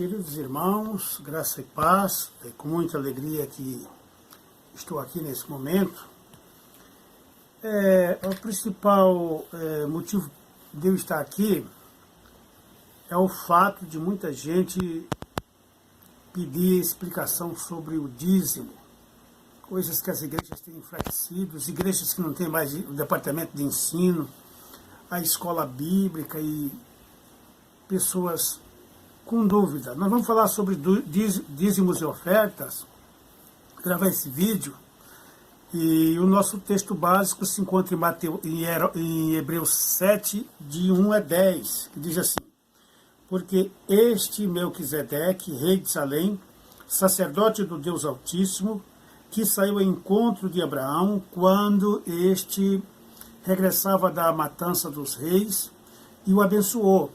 Queridos irmãos, graça e paz, é com muita alegria que estou aqui nesse momento. O principal motivo de eu estar aqui é o fato de muita gente pedir explicação sobre o dízimo, coisas que as igrejas têm enfraquecido, as igrejas que não têm mais o departamento de ensino, a escola bíblica e pessoas com dúvida. Nós vamos falar sobre dízimos e ofertas, gravar esse vídeo, e o nosso texto básico se encontra em Hebreus 7, de 1 a 10, que diz assim: porque este Melquisedeque, rei de Salém, sacerdote do Deus Altíssimo, que saiu ao encontro de Abraão quando este regressava da matança dos reis, e o abençoou,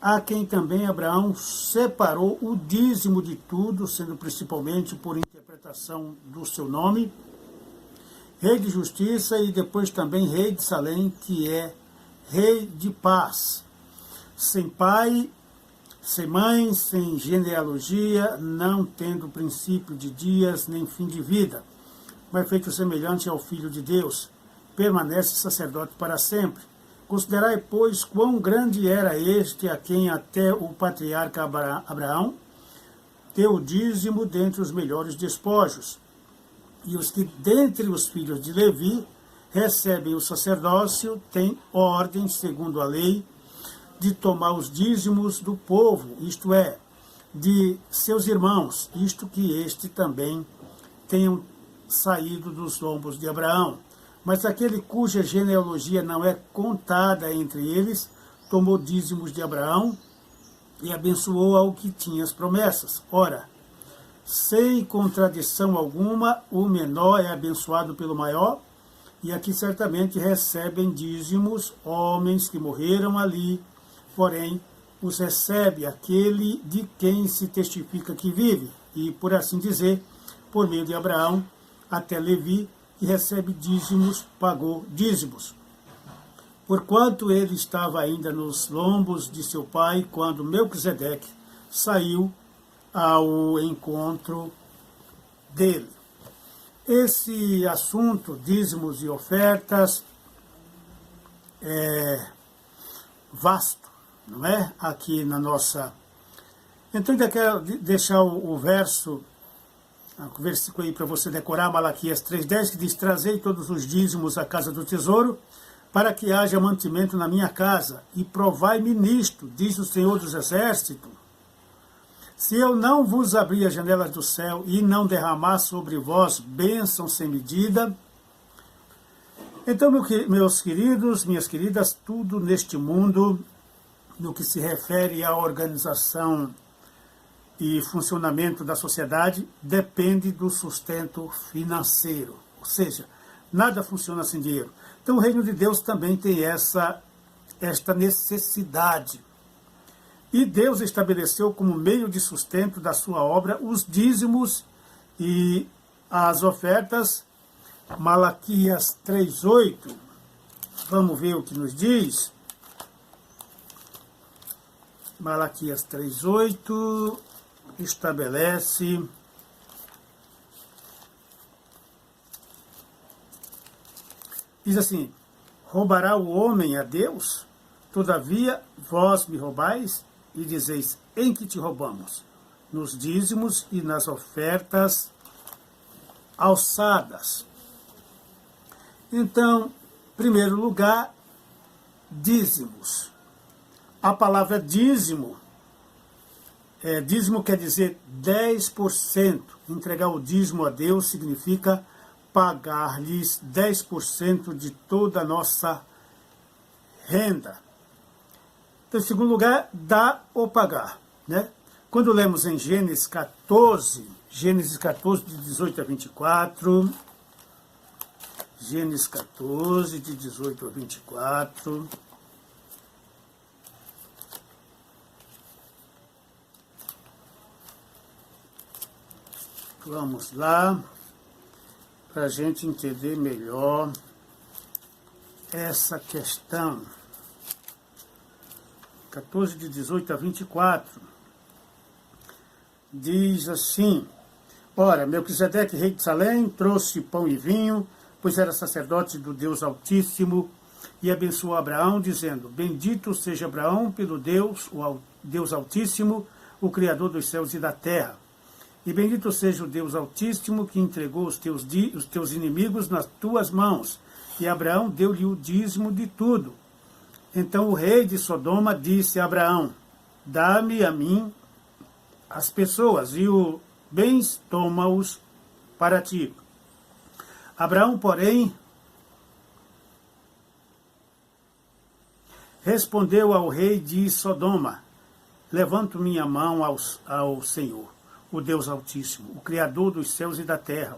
a quem também Abraão separou o dízimo de tudo, sendo principalmente por interpretação do seu nome, rei de justiça, e depois também rei de Salém, que é rei de paz, sem pai, sem mãe, sem genealogia, não tendo princípio de dias, nem fim de vida, mas feito semelhante ao Filho de Deus, permanece sacerdote para sempre. Considerai, pois, quão grande era este a quem até o patriarca Abraão deu o dízimo dentre os melhores despojos. E os que dentre os filhos de Levi recebem o sacerdócio têm ordem, segundo a lei, de tomar os dízimos do povo, isto é, de seus irmãos, isto que este também tenham saído dos lombos de Abraão. Mas aquele cuja genealogia não é contada entre eles, tomou dízimos de Abraão e abençoou ao que tinha as promessas. Ora, sem contradição alguma, o menor é abençoado pelo maior, e aqui certamente recebem dízimos homens que morreram ali, porém os recebe aquele de quem se testifica que vive, e por assim dizer, por meio de Abraão até Levi, que recebe dízimos, pagou dízimos. Porquanto ele estava ainda nos lombos de seu pai, quando Melquisedeque saiu ao encontro dele. Esse assunto, dízimos e ofertas, é vasto, não é? Aqui na nossa... Então, eu quero deixar o versículo aí para você decorar, Malaquias 3,10, que diz: trazei todos os dízimos à casa do tesouro, para que haja mantimento na minha casa, e provai-me nisto, diz o Senhor dos Exércitos, se eu não vos abrir as janelas do céu e não derramar sobre vós bênção sem medida. Então, meus queridos, minhas queridas, tudo neste mundo, no que se refere à organização e funcionamento da sociedade, depende do sustento financeiro. Ou seja, nada funciona sem dinheiro. Então o reino de Deus também tem esta necessidade. E Deus estabeleceu como meio de sustento da sua obra os dízimos e as ofertas. Malaquias 3,8. Vamos ver o que nos diz. Malaquias 3,8 estabelece: diz assim: roubará o homem a Deus? Todavia vós me roubais, e dizeis: em que te roubamos? Nos dízimos e nas ofertas alçadas. Então, em primeiro lugar, dízimos. A palavra dízimo, dízimo quer dizer 10%. Entregar o dízimo a Deus significa pagar-lhes 10% de toda a nossa renda. Então, em segundo lugar, dar ou pagar, né? Quando lemos em Gênesis 14, de 18 a 24, Gênesis 14, de 18 a 24... Vamos lá, para a gente entender melhor essa questão. 14, de 18 a 24. diz assim: ora, Melquisedeque, rei de Salém, trouxe pão e vinho, pois era sacerdote do Deus Altíssimo, e abençoou Abraão, dizendo: bendito seja Abraão pelo Deus, Deus Altíssimo, o Criador dos céus e da terra. E bendito seja o Deus Altíssimo, que entregou os teus inimigos nas tuas mãos. E Abraão deu-lhe o dízimo de tudo. Então o rei de Sodoma disse a Abraão: dá-me a mim as pessoas, e os bens toma-os para ti. Abraão, porém, respondeu ao rei de Sodoma: levanto minha mão ao Senhor, o Deus Altíssimo, o Criador dos céus e da terra,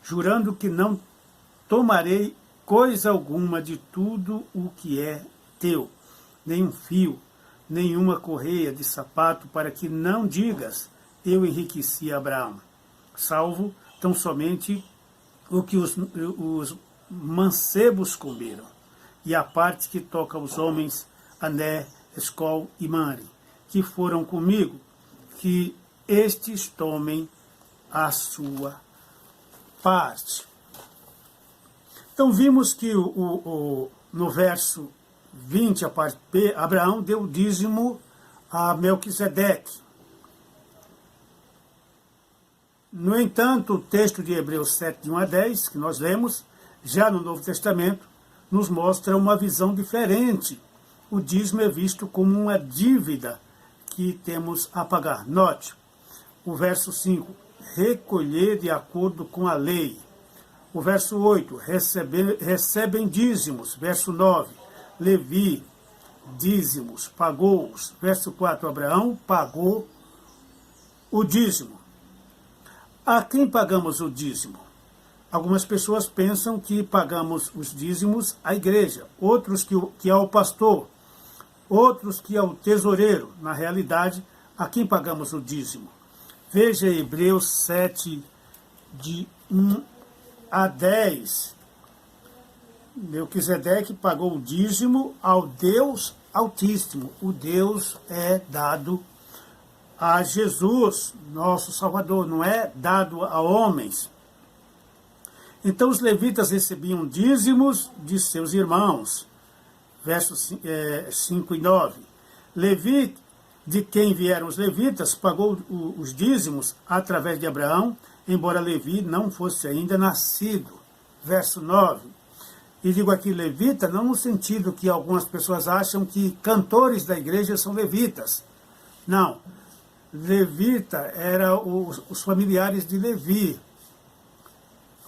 jurando que não tomarei coisa alguma de tudo o que é teu, nem um fio, nenhuma correia de sapato, para que não digas: eu enriqueci Abraão, salvo tão somente o que os mancebos comeram, e a parte que toca aos homens, Ané, Escol e Mare, que foram comigo, que estes tomem a sua parte. Então vimos que no verso 20, a parte B, Abraão deu o dízimo a Melquisedeque. No entanto, o texto de Hebreus 7, de 1 a 10, que nós lemos, já no Novo Testamento, nos mostra uma visão diferente. O dízimo é visto como uma dívida que temos a pagar. Note, o verso 5, recolher de acordo com a lei. O verso 8, recebem dízimos. Verso 9, Levi, dízimos, pagou-os. Verso 4, Abraão pagou o dízimo. A quem pagamos o dízimo? Algumas pessoas pensam que pagamos os dízimos à igreja, outros que ao pastor, outros que ao tesoureiro. Na realidade, a quem pagamos o dízimo? Veja Hebreus 7, de 1 a 10. Melquisedeque pagou o dízimo ao Deus Altíssimo. O Deus é dado a Jesus, nosso Salvador, não é dado a homens. Então os levitas recebiam dízimos de seus irmãos. Versos 5 e 9. Levi, de quem vieram os levitas, pagou os dízimos através de Abraão, embora Levi não fosse ainda nascido. Verso 9. E digo aqui levita, não no sentido que algumas pessoas acham que cantores da igreja são levitas. Não. Levita eram os familiares de Levi,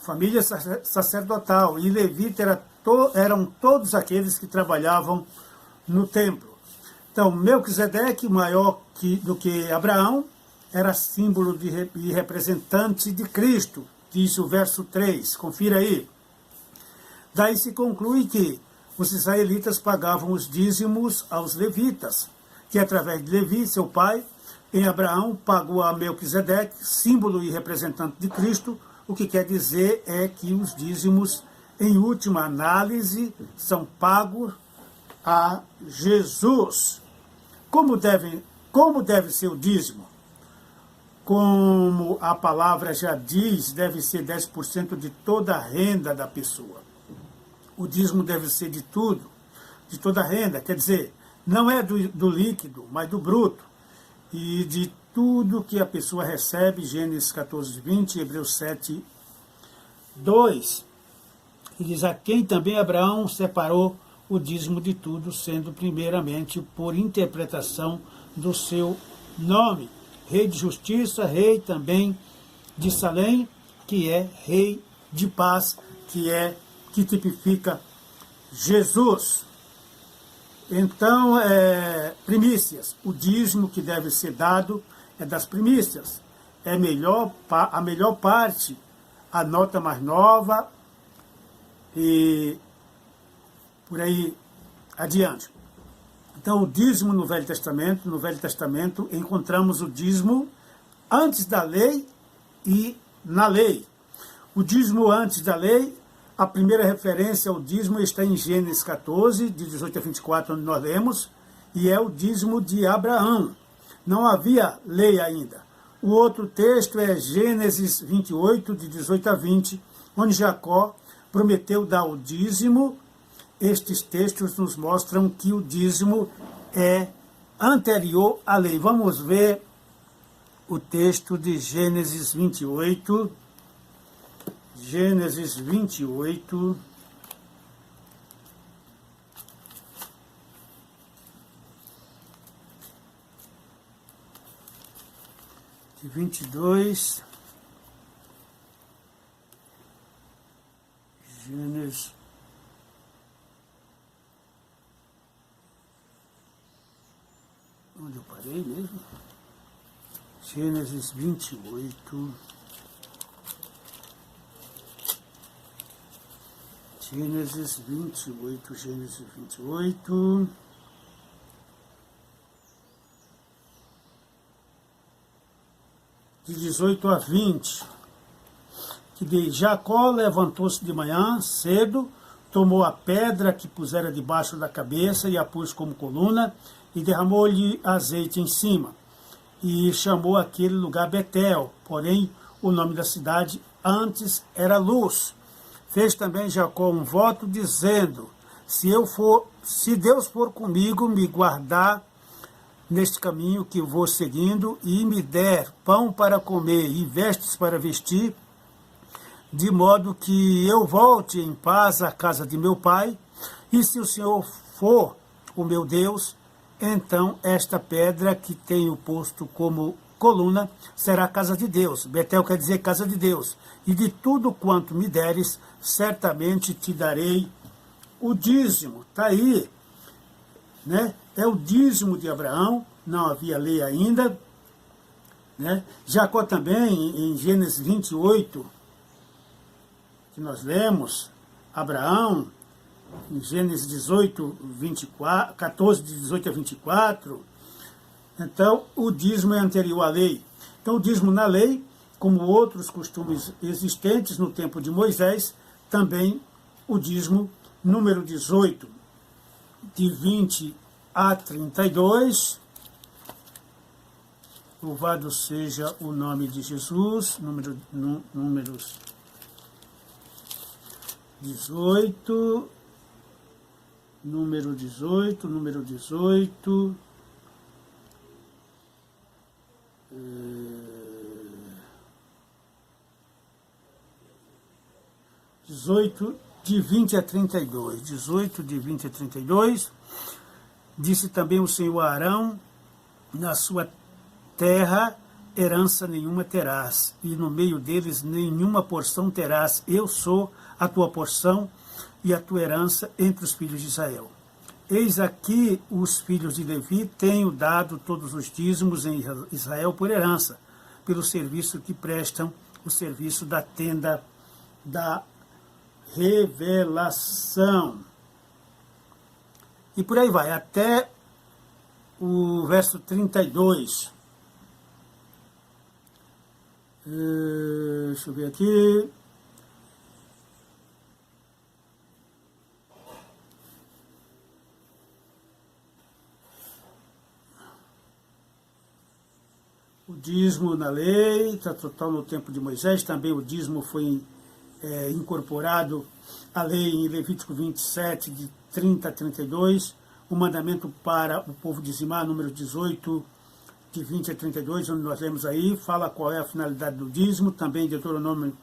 família sacerdotal, e levita eram todos aqueles que trabalhavam no templo. Então, Melquisedeque, maior do que Abraão, era símbolo e representante de Cristo, diz o verso 3, confira aí. Daí se conclui que os israelitas pagavam os dízimos aos levitas, que através de Levi, seu pai, em Abraão, pagou a Melquisedeque, símbolo e representante de Cristo. O que quer dizer é que os dízimos, em última análise, são pagos a Jesus. Como deve ser o dízimo? Como a palavra já diz, deve ser 10% de toda a renda da pessoa. O dízimo deve ser de tudo, de toda a renda, quer dizer, não é do líquido, mas do bruto. E de tudo que a pessoa recebe, Gênesis 14, 20, Hebreus 7, 2. E diz: a quem também Abraão separou o dízimo de tudo, sendo primeiramente por interpretação do seu nome. Rei de justiça, rei também de Salém, que é rei de paz, que tipifica Jesus. Então, primícias. O dízimo que deve ser dado é das primícias. É a melhor parte, a nota mais nova e por aí adiante. Então, o dízimo no Velho Testamento encontramos o dízimo antes da lei e na lei. O dízimo antes da lei, a primeira referência ao dízimo está em Gênesis 14, de 18 a 24, onde nós lemos, e é o dízimo de Abraão. Não havia lei ainda. O outro texto é Gênesis 28, de 18 a 20, onde Jacó prometeu dar o dízimo. Estes textos nos mostram que o dízimo é anterior à lei. Vamos ver o texto de Gênesis 28. Gênesis 28. De 22. Gênesis. Onde eu parei mesmo? Gênesis 28. Gênesis 28, Gênesis 28. De 18 a 20. Que diz: Jacó levantou-se de manhã cedo, tomou a pedra que pusera debaixo da cabeça e a pôs como coluna, e derramou-lhe azeite em cima. E chamou aquele lugar Betel, porém o nome da cidade antes era Luz. Fez também Jacó um voto, dizendo: se Deus for comigo, me guardar neste caminho que vou seguindo, e me der pão para comer e vestes para vestir, de modo que eu volte em paz à casa de meu pai, e se o Senhor for o meu Deus, então esta pedra que tenho posto como coluna será casa de Deus. Betel quer dizer casa de Deus. E de tudo quanto me deres, certamente te darei o dízimo. Está aí, né? É o dízimo de Abraão, não havia lei ainda, né? Jacó também, em Gênesis 28, que nós lemos, Abraão, em Gênesis 18, 24, 14, de 18 a 24, então o dízimo é anterior à lei. Então o dízimo na lei, como outros costumes existentes no tempo de Moisés, também o dízimo, número 18, de 20 a 32, louvado seja o nome de Jesus, números 18, número 18, 18 de 20 a 32, 18 de 20 a 32, disse também o Senhor a Arão: na sua terra herança nenhuma terás, e no meio deles nenhuma porção terás. Eu sou a tua porção e a tua herança entre os filhos de Israel. Eis aqui os filhos de Levi, tenho dado todos os dízimos em Israel por herança, pelo serviço que prestam, o serviço da tenda da revelação. E por aí vai, até o verso 32. Deixa eu ver aqui. O dízimo na lei, está total no tempo de Moisés, também o dízimo foi incorporado à lei em Levítico 27, de 30 a 32, o mandamento para o povo dizimar, número 18, de 20 a 32, onde nós lemos aí, fala qual é a finalidade do dízimo, também Deuteronômio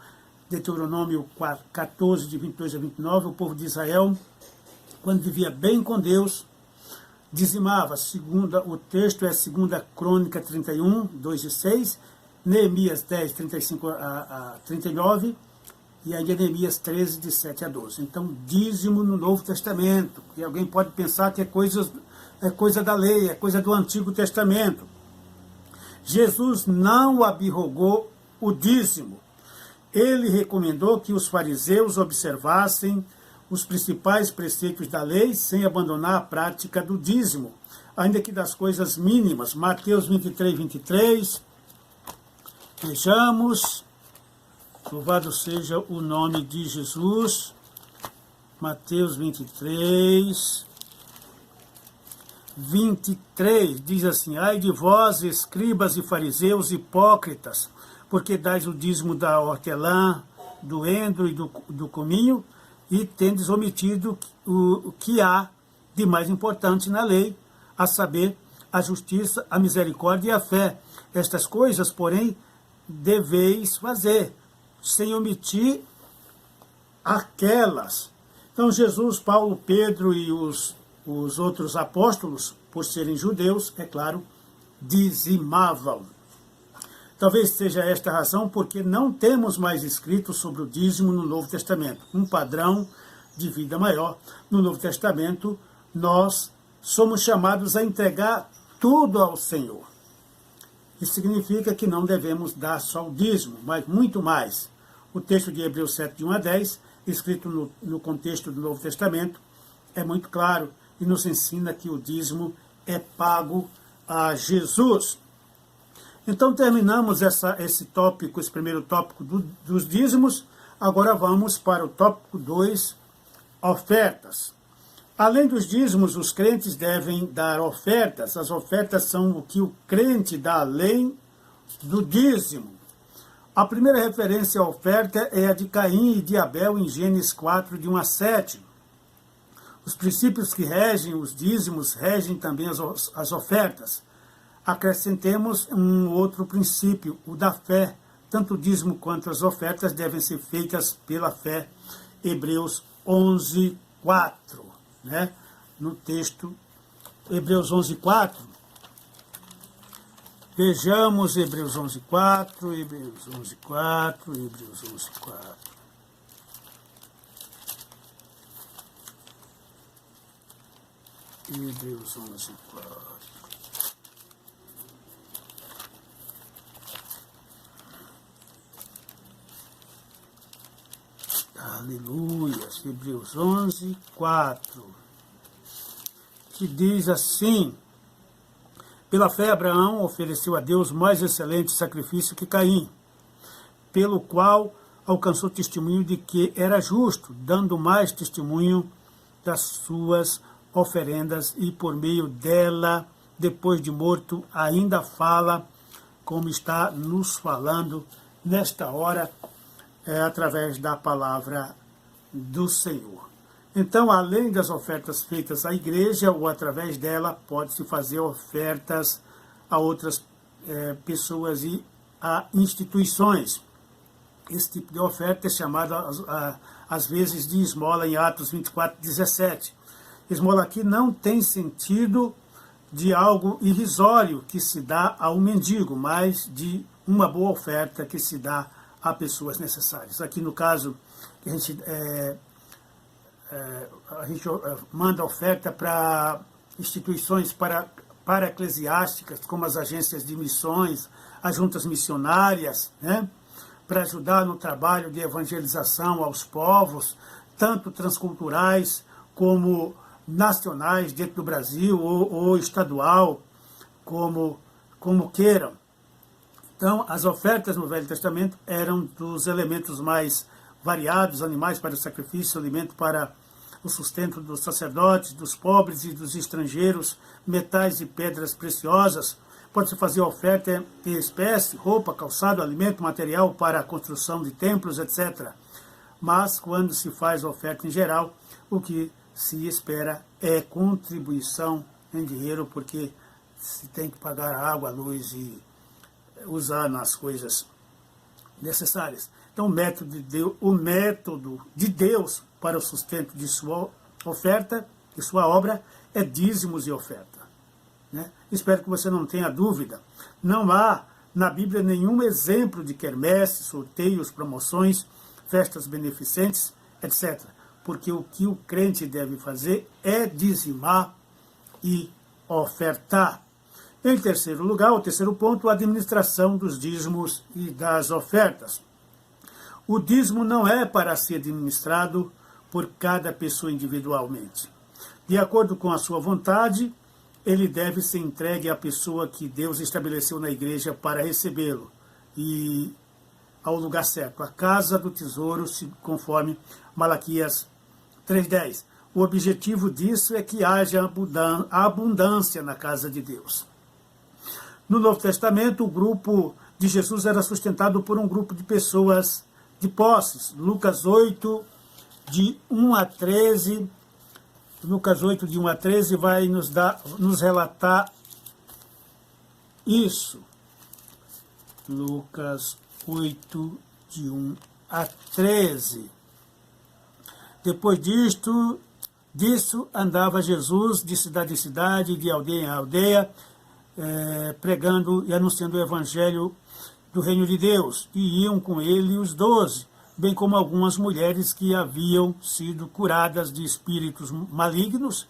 14, de 22 a 29, o povo de Israel, quando vivia bem com Deus, dizimava. O texto é 2 Crônica 31, 2 e 6, Neemias 10, 35 a 39, e aí Neemias 13, de 7 a 12. Então, dízimo no Novo Testamento, que alguém pode pensar que é coisa da lei, é coisa do Antigo Testamento. Jesus não abrogou o dízimo. Ele recomendou que os fariseus observassem os principais preceitos da lei sem abandonar a prática do dízimo, ainda que das coisas mínimas. Mateus 23, 23. Vejamos. Louvado seja o nome de Jesus. Mateus 23. 23, diz assim: ai de vós, escribas e fariseus hipócritas, porque dais o dízimo da hortelã, do endro e do cominho, e tendes omitido o que há de mais importante na lei, a saber, a justiça, a misericórdia e a fé. Estas coisas, porém, deveis fazer, sem omitir aquelas. Então Jesus, Paulo, Pedro e os outros apóstolos, por serem judeus, é claro, dizimavam. Talvez seja esta a razão porque não temos mais escrito sobre o dízimo no Novo Testamento. Um padrão de vida maior. No Novo Testamento, nós somos chamados a entregar tudo ao Senhor. Isso significa que não devemos dar só o dízimo, mas muito mais. O texto de Hebreus 7, de 1 a 10, escrito no contexto do Novo Testamento, é muito claro e nos ensina que o dízimo é pago a Jesus. Então terminamos esse tópico, esse primeiro tópico dos dízimos. Agora vamos para o tópico 2, ofertas. Além dos dízimos, os crentes devem dar ofertas. As ofertas são o que o crente dá além do dízimo. A primeira referência à oferta é a de Caim e de Abel em Gênesis 4, de 1 a 7. Os princípios que regem os dízimos regem também as ofertas. Acrescentemos um outro princípio, o da fé. Tanto o dízimo quanto as ofertas devem ser feitas pela fé. Hebreus 11, 4. Né? No texto, Hebreus 11, 4. Vejamos Hebreus 11, 4, Hebreus 11, 4, Hebreus 11, 4. Hebreus 11, 4. Aleluia, Hebreus 11, 4, que diz assim: pela fé Abraão ofereceu a Deus mais excelente sacrifício que Caim, pelo qual alcançou testemunho de que era justo, dando mais testemunho das suas oferendas, e por meio dela, depois de morto, ainda fala, como está nos falando nesta hora, através da palavra do Senhor. Então, além das ofertas feitas à igreja, ou através dela, pode-se fazer ofertas a outras pessoas e a instituições. Esse tipo de oferta é chamado, às vezes, de esmola em Atos 24, 17. Esmola aqui não tem sentido de algo irrisório que se dá a um mendigo, mas de uma boa oferta que se dá a pessoas necessárias. Aqui no caso, a gente manda oferta para instituições para eclesiásticas, como as agências de missões, as juntas missionárias, né, para ajudar no trabalho de evangelização aos povos, tanto transculturais como nacionais dentro do Brasil, ou estadual, como queiram. Então, as ofertas no Velho Testamento eram dos elementos mais variados, animais para o sacrifício, alimento para o sustento dos sacerdotes, dos pobres e dos estrangeiros, metais e pedras preciosas. Pode-se fazer oferta em espécie, roupa, calçado, alimento, material para a construção de templos, etc. Mas, quando se faz oferta em geral, o que se espera é contribuição em dinheiro, porque se tem que pagar a água, a luz e usar nas coisas necessárias. Então, o método de Deus para o sustento de sua oferta, de sua obra, é dízimos e oferta. Né? Espero que você não tenha dúvida. Não há na Bíblia nenhum exemplo de quermesses, sorteios, promoções, festas beneficentes, etc. Porque o que o crente deve fazer é dizimar e ofertar. Em terceiro lugar, o terceiro ponto, a administração dos dízimos e das ofertas. O dízimo não é para ser administrado por cada pessoa individualmente. De acordo com a sua vontade, ele deve ser entregue à pessoa que Deus estabeleceu na igreja para recebê-lo, e ao lugar certo, a casa do tesouro, conforme Malaquias 3:10. o objetivo disso é que haja abundância na casa de Deus. No Novo Testamento, o grupo de Jesus era sustentado por um grupo de pessoas de posses. Lucas 8, de 1 a 13, Lucas 8, de 1 a 13, vai nos relatar isso. Lucas 8, de 1 a 13. Depois disso andava Jesus de cidade em cidade, de aldeia em aldeia, pregando e anunciando o evangelho do reino de Deus. E iam com ele os 12, bem como algumas mulheres que haviam sido curadas de espíritos malignos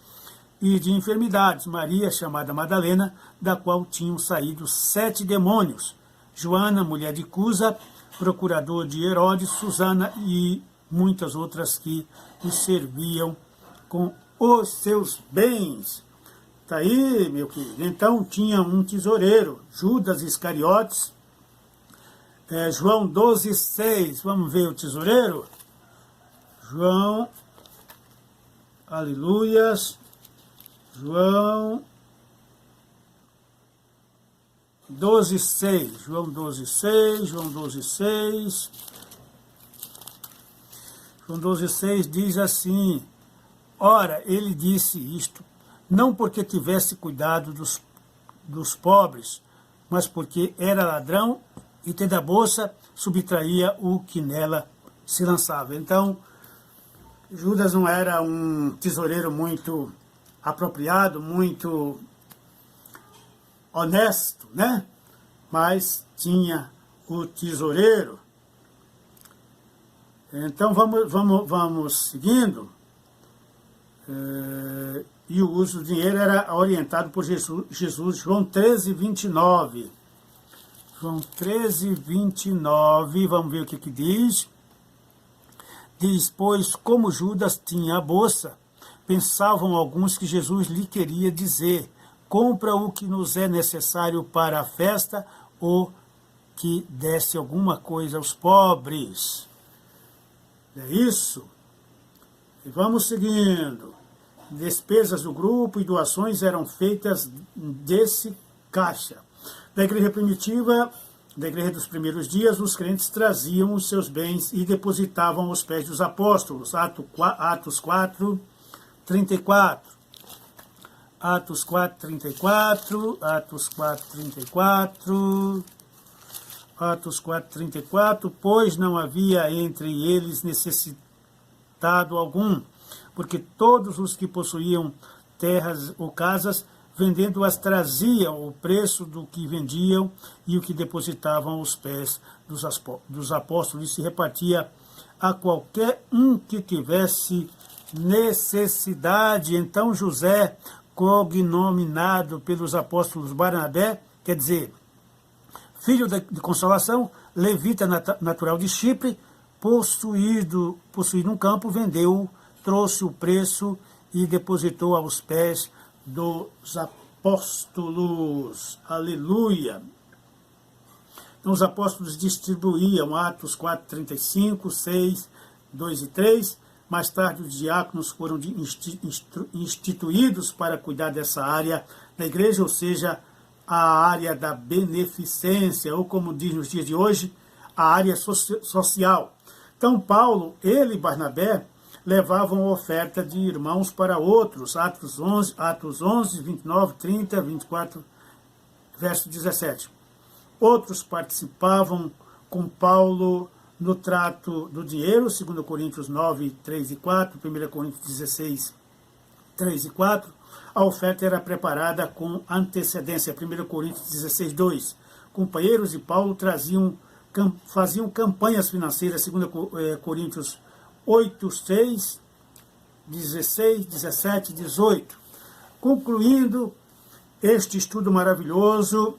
e de enfermidades. Maria, chamada Madalena, da qual tinham saído 7 demônios. Joana, mulher de Cusa, procurador de Herodes, Susana e muitas outras que o serviam com os seus bens. Está aí, meu querido. Então tinha um tesoureiro, Judas Iscariotes. João 12, 6. Vamos ver o tesoureiro? João, aleluias. João 12, 6. João 12, 6. João 12, 6. João 12, 6 diz assim: ora, ele disse isto, não porque tivesse cuidado dos pobres, mas porque era ladrão e, tendo a bolsa, subtraía o que nela se lançava. Então, Judas não era um tesoureiro muito apropriado, muito honesto, né? Mas tinha o tesoureiro. Então, vamos seguindo. E o uso do dinheiro era orientado por Jesus. João 13, 29. João 13, 29. Vamos ver o que diz. Diz, pois, como Judas tinha a bolsa, pensavam alguns que Jesus lhe queria dizer, compra o que nos é necessário para a festa, ou que desse alguma coisa aos pobres. É isso. E vamos seguindo. Despesas do grupo e doações eram feitas desse caixa. Da igreja primitiva, da igreja dos primeiros dias, os crentes traziam os seus bens e depositavam aos pés dos apóstolos. Atos 4, 34. Atos 4, 34. Atos 4, 34. Atos 4, 34. Pois não havia entre eles necessitado algum, porque todos os que possuíam terras ou casas, vendendo-as, traziam o preço do que vendiam e o que depositavam aos pés dos apóstolos, e se repartia a qualquer um que tivesse necessidade. Então José, cognominado pelos apóstolos Barnabé, quer dizer, filho de consolação, levita natural de Chipre, possuído um campo, vendeu-o, trouxe o preço e depositou aos pés dos apóstolos. Aleluia! Então os apóstolos distribuíam, Atos 4, 35, 6, 2 e 3. Mais tarde os diáconos foram instituídos para cuidar dessa área da igreja, ou seja, a área da beneficência, ou como diz nos dias de hoje, a área social. Então Paulo, ele e Barnabé levavam oferta de irmãos para outros, Atos 11, 29, 30, 24, verso 17. Outros participavam com Paulo no trato do dinheiro, 2 Coríntios 9, 3 e 4, 1 Coríntios 16, 3 e 4. A oferta era preparada com antecedência, 1 Coríntios 16, 2. Companheiros de Paulo faziam campanhas financeiras, 2 Coríntios 8, 6, 16, 17, 18. Concluindo este estudo maravilhoso,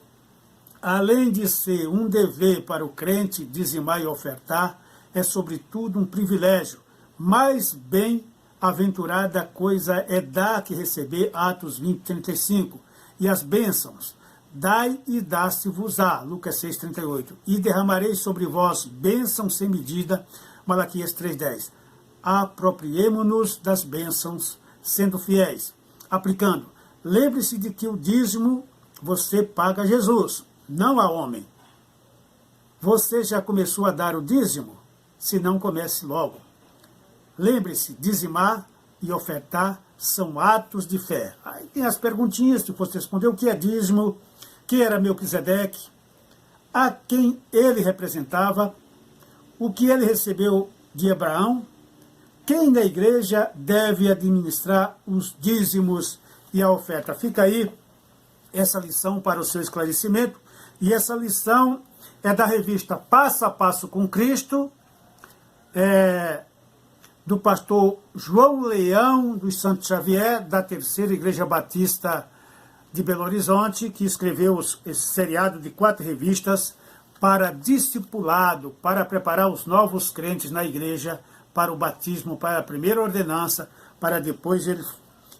além de ser um dever para o crente dizimar e ofertar, é sobretudo um privilégio. Mais bem-aventurada coisa é dar que receber, Atos 20, 35. E as bênçãos, dai e dá-se-vos-á, Lucas 6, 38. E derramarei sobre vós bênção sem medida, Malaquias 3, 10. apropriemo-nos das bênçãos, sendo fiéis. Aplicando, lembre-se de que o dízimo você paga a Jesus, não a homem. Você já começou a dar o dízimo? Se não, comece logo. Lembre-se, dizimar e ofertar são atos de fé. Aí tem as perguntinhas que você respondeu: o que é dízimo? Quem era Melquisedeque? A quem ele representava? O que ele recebeu de Abraão? Quem na igreja deve administrar os dízimos e a oferta? Fica aí essa lição para o seu esclarecimento. E essa lição é da revista Passo a Passo com Cristo, do pastor João Leão dos Santos Xavier, da Terceira Igreja Batista de Belo Horizonte, que escreveu esse seriado de 4 revistas para discipulado, para preparar os novos crentes na igreja para o batismo, para a primeira ordenança, para depois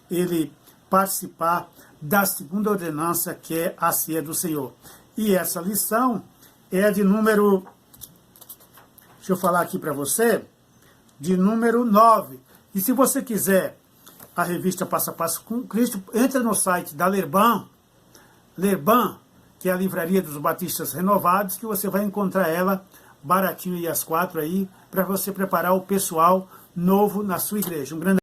ele participar da segunda ordenança, que é a ceia do Senhor. E essa lição é de número, deixa eu falar aqui para você, de número 9. E se você quiser a revista Passo a Passo com Cristo, entra no site da Lerban, que é a livraria dos batistas renovados, que você vai encontrar ela baratinho e as 4 aí, para você preparar o pessoal novo na sua igreja. Um grande